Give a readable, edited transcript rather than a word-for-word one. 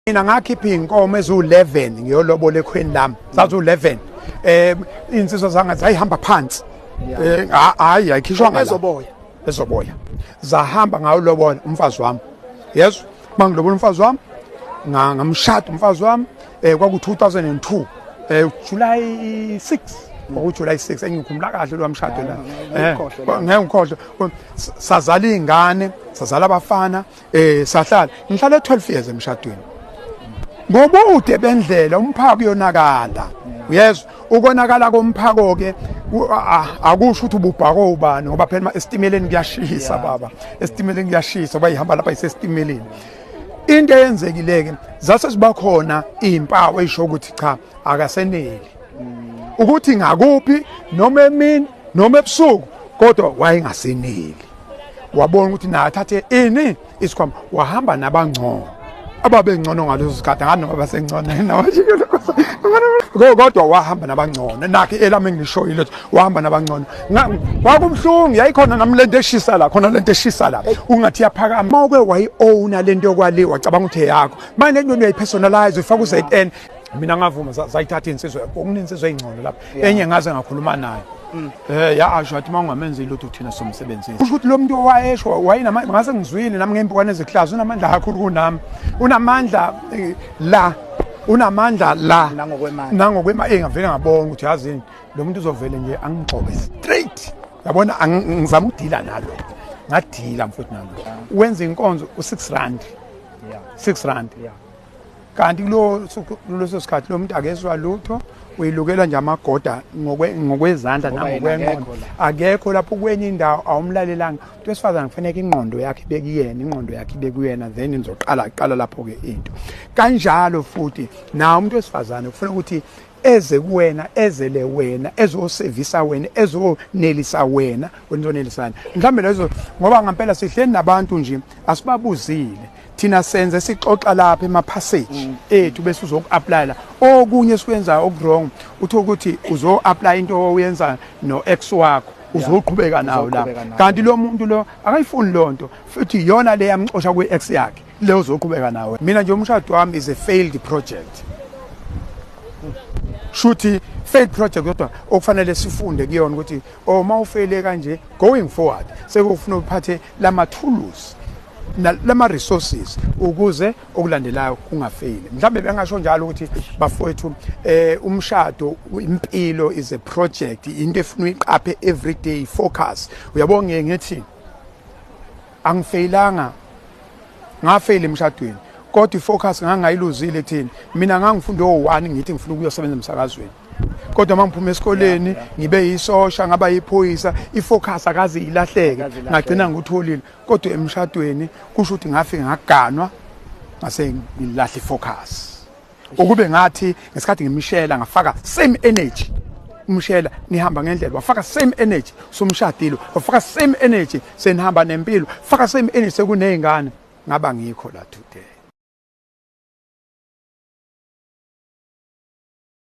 Mina ngakhipha inkomo ezu11 ngiyolobola ekhweni lami. Zazu11. Insizwa zanga zayihamba phansi. Hayi ayikhishwa ngala. Ezoboya. Zahamba ngawulobola umfazi wami. Yes, mangilobola umfazi wami. Ngamshada umfazi wami kwaku 2002 July 6. July 6 engikhumbula kahle lo mshado la. Ngengikhohle. Sazala izingane, sazala abafana, sahlala. Ngihlala 12 years emshadweni. Ngobude bendlela umphako uyonakala. Yes, ukonakala komphako ke akusho ukuthi ububhako ubani ngoba phela estimeleni kuyashisa baba. Estimeleni kuyashisa bayihamba lapha isestimeleni. Into eyenzekileke zase siba khona izimpawu ezisho ukuthi cha akaseneli. Ukuthi ngakuphi noma emini noma ebusuku kodwa wayengaseneli. Wabona ukuthi na athathe ini isikhwama wahamba nabangcono. Ababengcono ngaleso sikhathi ngani ngoba basengcono nawashikela kodwa wahamba nabangcono nakhe elami ngishoyile wahamba nabangcono kwakumhlungu yayikhona nami lento eshisa la khona lento eshisa la ungathi yaphakama mawuke wayi-owna lento yokwali wacabanga ukuthi yakho manje lento uyayipersonalize ufaka uZN mina ngavuma zayithatha insizwe okuninsizwe ezingcono lapha enye ngaze ngakhuluma nayo yasho athi mangamenze ilutho thina somsebenzi ukuthi lo muntu owayesho wayinama ngase ngizwile nami ngempukane zeklass unamandla kakhulu kunami unamandla la unamandla la nangokwema engavele ngabona ukuthi yazini lo muntu uzovele nje angigxobe straight yabona ngizama ukudila nalo ngadila mfowethu nalo wenza inkonzo u6 rand 6 rand kanti kulo sikhathi lo muntu akezwa lutho uyilukela nje amagoda ngokwezandla nangokwenqondo akekho lapho kwenye indawo awumlalelanga umuntu wesifazana kufanele ingqondo yakhe ibekuyena ingqondo yakhe ibekuyena then izoqala lapho ke into kanjalo futhi na umuntu wesifazana kufanele ukuthi eze kuwena ezele wena ezosevisa wena ezonelisa wena wenizonelisana mhlambe lezo ngoba ngempela sihleli nabantu nje asibabuzile thina senze sixoxa lapha emapassage ethu bese uzoku-apply okunye sikwenza okwrong uthi ukuthi uzo-apply into oyenza no-ex wakho uzoqhubeka nawo la kanti lo muntu lo akayifuni lonto futhi yona le yamxosha kwe-ex yakhe le uzoqhubeka nawe mina nje umshado wami is a failed project shuthi failed project kodwa okufanele sifunde kuyona ukuthi mawufele kanje going forward sekufuna uphathe lama tools lama resources ukuze okulandelayo kungafeli mhlambe bengasho njalo ukuthi bafowethu umshado impilo is a project into efuna uyiqaphe every day focus uyabonga ngithi angifailanga ngafeyila emshadweni kodwa ifocus ngangayiluzile kuthini mina ngangifunda o1 ngithi ngifuna ukuyosebenza emsakazweni kodwa mangiphuma esikoleni ngibe yisosha ngaba yiphoyisa ifocus akaze ilahleke ngagcina ngutholile kodwa emshadweni kusho ukuthi ngafike ngaganwa ngase ngilahle ifocus ukube ngathi ngesikhathi ngimishela ngafaka same energy umshela nihamba ngendlela wafaka same energy somshadilo wafaka same energy senihamba nempilo faka same energy sekunezingane ngaba ngikho la today.